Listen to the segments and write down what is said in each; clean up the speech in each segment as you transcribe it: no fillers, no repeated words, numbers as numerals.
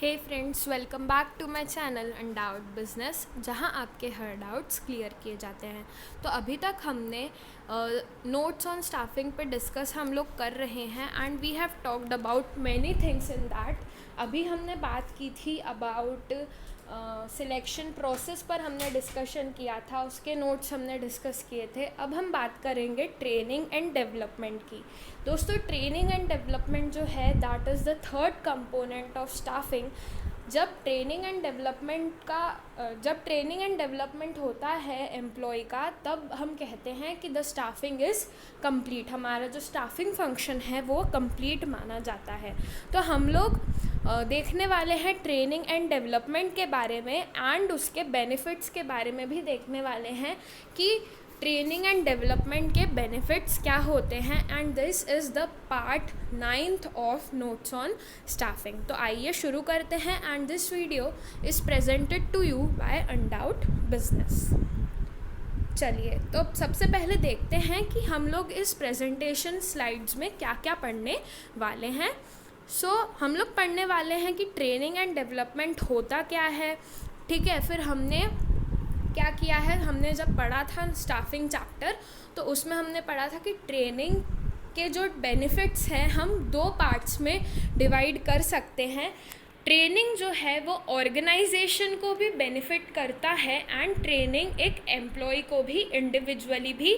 Hey friends, welcome back to my channel Undoubt Business, जहां आपके हर doubts clear किए जाते हैं। तो अभी तक हमने नोट्स ऑन स्टाफिंग पे डिस्कस हम लोग कर रहे हैं and we have talked about many things in that. अभी हमने बात की थी अबाउट सिलेक्शन प्रोसेस पर हमने डिस्कशन किया था, उसके नोट्स हमने डिस्कस किए थे। अब हम बात करेंगे ट्रेनिंग एंड डेवलपमेंट की। दोस्तों, ट्रेनिंग एंड डेवलपमेंट जो है that is the third component of staffing. जब ट्रेनिंग एंड डेवलपमेंट होता है एम्प्लॉय का, तब हम कहते हैं कि द स्टाफिंग इज़ कंप्लीट। हमारा जो स्टाफिंग फंक्शन है वो कंप्लीट माना जाता है। तो हम लोग देखने वाले हैं ट्रेनिंग एंड डेवलपमेंट के बारे में एंड उसके बेनिफिट्स के बारे में भी देखने वाले हैं कि ट्रेनिंग एंड डेवलपमेंट के बेनिफिट्स क्या होते हैं। And this is the part 9th of notes on staffing. तो आइए शुरू करते हैं and this video is presented to you by Undoubt Business. चलिए, तो सबसे पहले देखते हैं कि हम लोग इस प्रेजेंटेशन स्लाइड्स में क्या क्या पढ़ने वाले हैं। हम लोग पढ़ने वाले हैं कि ट्रेनिंग एंड डेवलपमेंट होता क्या है। ठीक है, फिर हमने क्या किया है, हमने जब पढ़ा था स्टाफिंग चैप्टर, तो उसमें हमने पढ़ा था कि ट्रेनिंग के जो बेनिफिट्स हैं हम दो पार्ट्स में डिवाइड कर सकते हैं। ट्रेनिंग जो है वो ऑर्गेनाइजेशन को भी बेनिफिट करता है एंड ट्रेनिंग एक एम्प्लॉय को भी इंडिविजुअली भी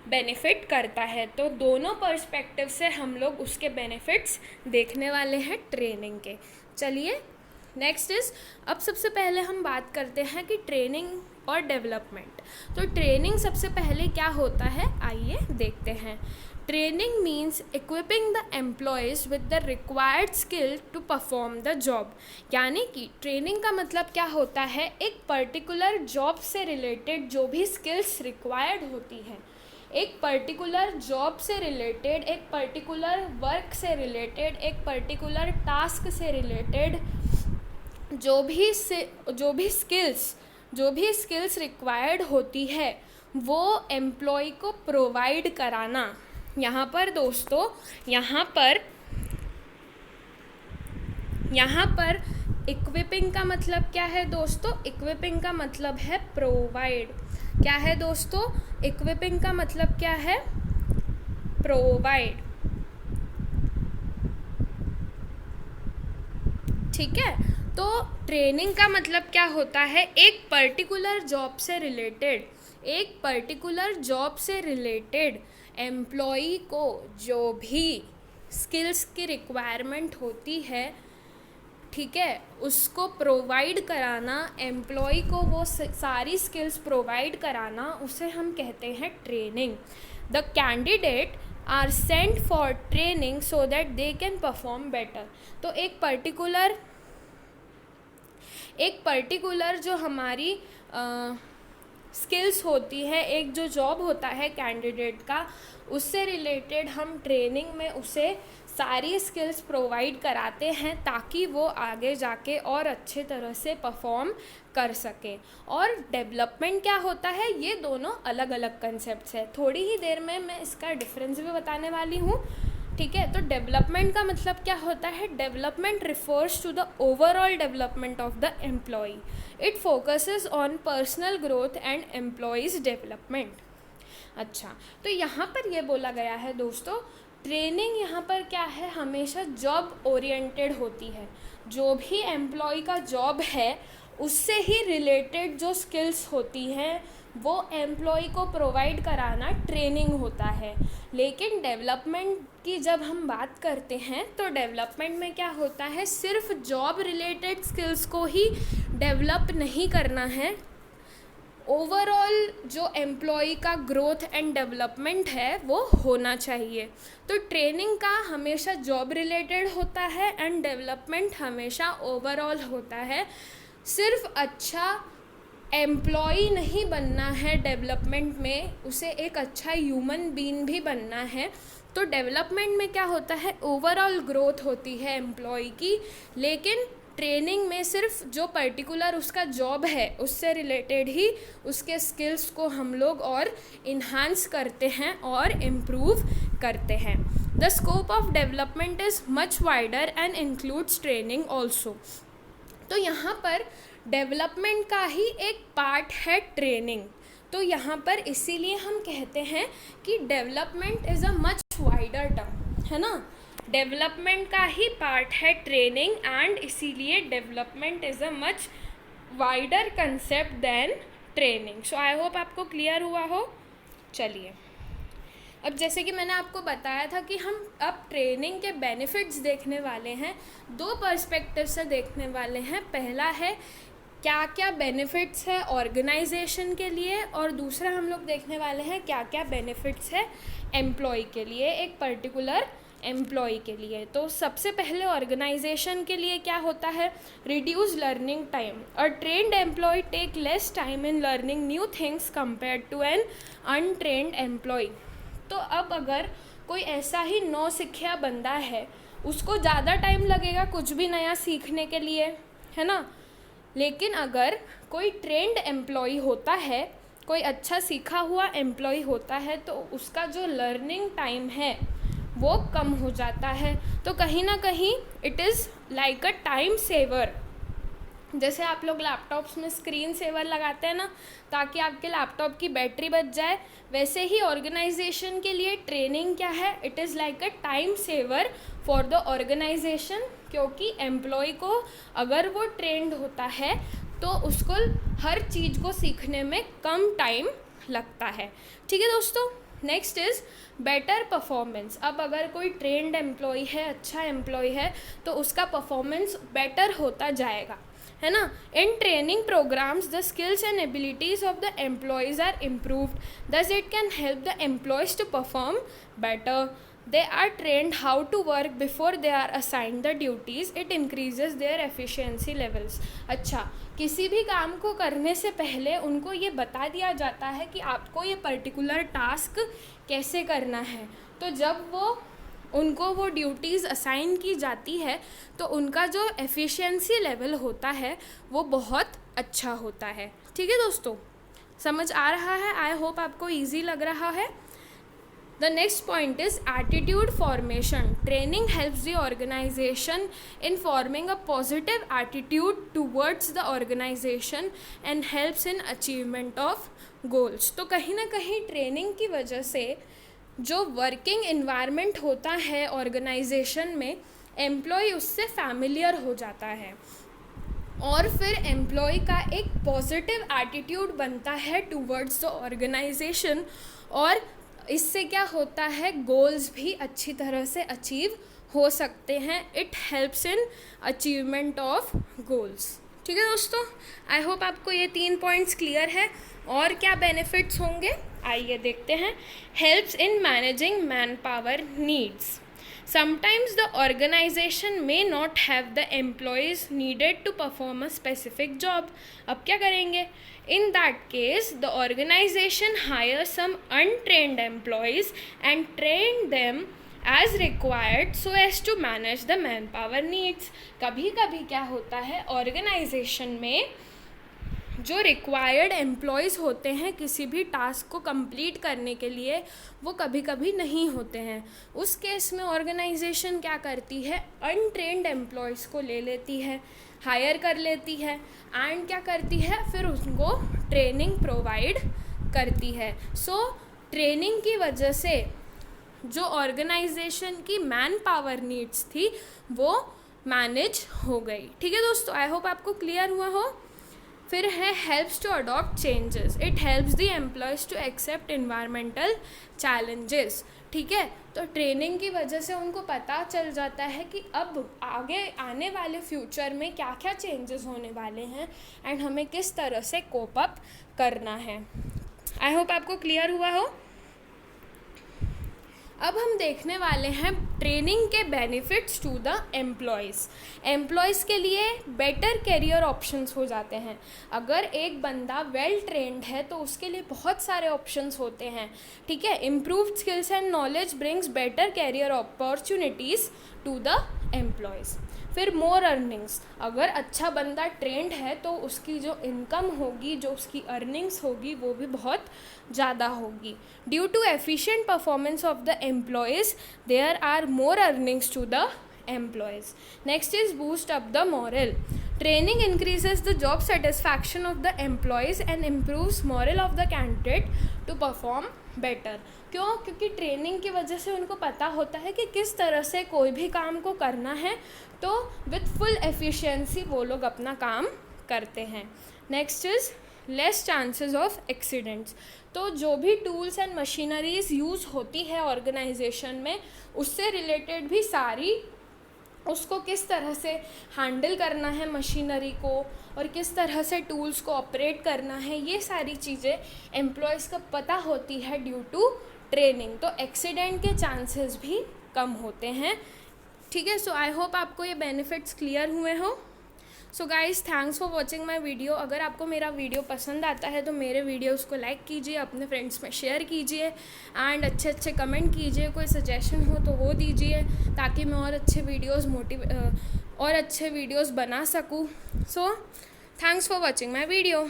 बेनिफिट करता है। तो दोनों पर्सपेक्टिव से हम लोग उसके बेनिफिट्स देखने वाले हैं ट्रेनिंग के। चलिए, नेक्स्ट इज़, अब सबसे पहले हम बात करते हैं कि ट्रेनिंग और डेवलपमेंट। तो ट्रेनिंग सबसे पहले क्या होता है, आइए देखते हैं। Training means equipping the employees with the required skill to perform the job. यानी कि ट्रेनिंग का मतलब क्या होता है, एक पर्टिकुलर जॉब से रिलेटेड जो भी स्किल्स रिक्वायर्ड होती है, एक पर्टिकुलर जॉब से रिलेटेड, एक पर्टिकुलर वर्क से रिलेटेड, एक पर्टिकुलर टास्क से रिलेटेड जो भी स्किल्स रिक्वायर्ड होती है वो एम्प्लॉय को प्रोवाइड कराना। यहाँ पर दोस्तों, यहाँ पर इक्विपिंग का मतलब क्या है दोस्तों? इक्विपिंग का मतलब है प्रोवाइड। क्या है दोस्तों? इक्विपिंग का मतलब क्या है? प्रोवाइड। ठीक है, तो ट्रेनिंग का मतलब क्या होता है, एक पर्टिकुलर जॉब से रिलेटेड एम्प्लॉई को जो भी स्किल्स की रिक्वायरमेंट होती है, ठीक है, उसको प्रोवाइड कराना, एम्प्लॉय को वो सारी स्किल्स प्रोवाइड कराना, उसे हम कहते हैं training. The candidate are sent for training so that they can perform better. तो एक पर्टिकुलर जो हमारी स्किल्स होती है, एक जो जॉब होता है कैंडिडेट का, उससे रिलेटेड हम ट्रेनिंग में उसे सारी स्किल्स प्रोवाइड कराते हैं ताकि वो आगे जाके और अच्छे तरह से परफॉर्म कर सके। और डेवलपमेंट क्या होता है, ये दोनों अलग अलग कंसेप्ट्स है। थोड़ी ही देर में मैं इसका डिफरेंस भी बताने वाली हूँ। ठीक है, तो डेवलपमेंट का मतलब क्या होता है? Development refers to the overall development of the employ. It focuses on personal growth and employees development. अच्छा, तो यहाँ पर ये बोला गया है दोस्तों, ट्रेनिंग यहाँ पर क्या है, हमेशा जॉब ओरिएंटेड होती है। जो भी एम्प्लॉय का जॉब है उससे ही रिलेटेड जो स्किल्स होती हैं वो एम्प्लॉय को प्रोवाइड कराना ट्रेनिंग होता है। लेकिन डेवलपमेंट की जब हम बात करते हैं तो डेवलपमेंट में क्या होता है, सिर्फ जॉब रिलेटेड स्किल्स को ही डेवलप नहीं करना है, ओवरऑल जो एम्प्लॉय का ग्रोथ एंड डेवलपमेंट है वो होना चाहिए। तो ट्रेनिंग का हमेशा जॉब रिलेटेड होता है एंड डेवलपमेंट हमेशा ओवरऑल होता है। सिर्फ अच्छा एम्प्लॉय नहीं बनना है डेवलपमेंट में, उसे एक अच्छा ह्यूमन बीइंग भी बनना है। तो डेवलपमेंट में क्या होता है, ओवरऑल ग्रोथ होती है एम्प्लॉय की। लेकिन ट्रेनिंग में सिर्फ जो पर्टिकुलर उसका जॉब है उससे रिलेटेड ही उसके स्किल्स को हम लोग और इन्हांस करते हैं और इम्प्रूव करते हैं। The scope of development is much wider and includes training also. तो यहाँ पर डेवलपमेंट का ही एक पार्ट है ट्रेनिंग। तो यहाँ पर इसीलिए हम कहते हैं कि development is a much wider term, है ना। डेवलपमेंट का ही पार्ट है ट्रेनिंग, एंड इसीलिए development is a much wider concept than training. So I hope आपको क्लियर हुआ हो। चलिए, अब जैसे कि मैंने आपको बताया था कि हम अब ट्रेनिंग के बेनिफिट्स देखने वाले हैं, दो पर्सपेक्टिव से देखने वाले हैं। पहला है क्या क्या बेनिफिट्स है ऑर्गेनाइजेशन के लिए, और दूसरा हम लोग देखने वाले हैं क्या क्या बेनिफिट्स है एम्प्लॉय के लिए, एक पर्टिकुलर एम्प्लॉय के लिए। तो सबसे पहले ऑर्गेनाइजेशन के लिए क्या होता है, reduce learning time. A trained employ take less time in learning new things compare to an untrained employ. तो अब अगर कोई ऐसा ही नौसिखिया बंदा है, उसको ज़्यादा टाइम लगेगा कुछ भी नया सीखने के लिए, है ना। लेकिन अगर कोई ट्रेंड एम्प्लॉय होता है, कोई अच्छा सीखा हुआ एम्प्लॉय होता है, तो उसका जो लर्निंग टाइम है वो कम हो जाता है। तो कहीं ना कहीं it is like a time saver. जैसे आप लोग लैपटॉप्स में स्क्रीन सेवर लगाते हैं ना, ताकि आपके लैपटॉप की बैटरी बच जाए, वैसे ही ऑर्गेनाइजेशन के लिए ट्रेनिंग क्या है, it is like a time saver for the organization. क्योंकि एम्प्लॉय को अगर वो ट्रेंड होता है तो उसको हर चीज़ को सीखने में कम टाइम लगता है। ठीक है दोस्तों, नेक्स्ट इज़ बेटर परफॉर्मेंस। अब अगर कोई ट्रेंड एम्प्लॉय है, अच्छा एम्प्लॉय है, तो उसका परफॉर्मेंस बेटर होता जाएगा, है ना। In training programs the skills and abilities of the employees are improved, thus it can help the employees to perform better. They are trained how to work before they are assigned the duties, it increases their efficiency levels. अच्छा, किसी भी काम को करने से पहले उनको ये बता दिया जाता है कि आपको ये पर्टिकुलर टास्क कैसे करना है। तो जब उनको वो ड्यूटीज़ असाइन की जाती है तो उनका जो एफिशिएंसी लेवल होता है वो बहुत अच्छा होता है। ठीक है दोस्तों, समझ आ रहा है? आई होप आपको ईजी लग रहा है। The next point is attitude formation. Training helps the organization in forming a positive attitude towards the organization and helps in achievement of goals. तो कहीं ना कहीं ट्रेनिंग की वजह से जो वर्किंग इन्वायरमेंट होता है ऑर्गेनाइजेशन में, एम्प्लॉय उससे फैमिलियर हो जाता है और फिर एम्प्लॉय का एक पॉजिटिव एटीट्यूड बनता है टूवर्ड्स द ऑर्गेनाइजेशन, और इससे क्या होता है, गोल्स भी अच्छी तरह से अचीव हो सकते हैं। It helps in achievement of goals. ठीक है दोस्तों, आई होप आपको ये 3 पॉइंट्स क्लियर है। और क्या बेनिफिट्स होंगे, आइए देखते हैं। Helps in managing man power needs. Sometimes the organization may not have the employees needed to perform a specific job. अब क्या करेंगे? In that case, the organization hires some untrained employees and train them as required so as to manage the manpower needs. कभी कभी क्या होता है, organisation में जो रिक्वायर्ड एम्प्लॉयज़ होते हैं किसी भी टास्क को कंप्लीट करने के लिए, वो कभी कभी नहीं होते हैं। उस केस में ऑर्गेनाइजेशन क्या करती है, अनट्रेन्ड एम्प्लॉयज़ को ले लेती है, हायर कर लेती है, एंड क्या करती है, फिर उनको ट्रेनिंग प्रोवाइड करती है। सो ट्रेनिंग की वजह से जो ऑर्गेनाइजेशन की मैन पावर नीड्स थी वो मैनेज हो गई। ठीक है दोस्तों, आई होप आपको क्लियर हुआ हो। फिर है helps to adopt changes. It helps the employees to accept environmental challenges. ठीक है, तो ट्रेनिंग की वजह से उनको पता चल जाता है कि अब आगे आने वाले फ्यूचर में क्या क्या चेंजेस होने वाले हैं एंड हमें किस तरह से कोप अप करना है। आई होप आपको क्लियर हुआ हो। अब हम देखने वाले हैं ट्रेनिंग के benefits to the employees. Employees के लिए बेटर करियर ऑप्शंस हो जाते हैं। अगर एक बंदा वेल ट्रेंड है तो उसके लिए बहुत सारे ऑप्शंस होते हैं। ठीक है, improved skills and knowledge brings better career opportunities to the employees. फिर मोर अर्निंग्स। अगर अच्छा बंदा ट्रेंड है तो उसकी जो इनकम होगी, जो उसकी अर्निंग्स होगी, वो भी बहुत ज़्यादा होगी। Due to efficient performance of the employees there are more earnings to the employees. Next is boost up the morale. Training increases the job satisfaction of the employees and improves morale of the candidate to perform better. क्यों? क्योंकि training की वजह से उनको पता होता है कि किस तरह से कोई भी काम को करना है, तो विथ फुल एफिशिएंसी वो लोग अपना काम करते हैं। Next is less chances of accidents. तो जो भी टूल्स एंड मशीनरीज यूज़ होती है ऑर्गेनाइजेशन में, उससे रिलेटेड भी सारी उसको किस तरह से हैंडल करना है मशीनरी को, और किस तरह से टूल्स को ऑपरेट करना है, ये सारी चीज़ें एम्प्लॉयज़ को पता होती है ड्यू टू ट्रेनिंग। तो एक्सीडेंट के चांसेस भी कम होते हैं। ठीक है, सो आई होप आपको ये बेनिफिट्स क्लियर हुए हो। So guys, thanks for watching my video. अगर आपको मेरा वीडियो पसंद आता है तो मेरे वीडियोस को लाइक कीजिए, अपने फ्रेंड्स में शेयर कीजिए, एंड अच्छे अच्छे कमेंट कीजिए। कोई सजेशन हो तो वो दीजिए, ताकि मैं और अच्छे वीडियोस बना सकूँ। So thanks for watching my video.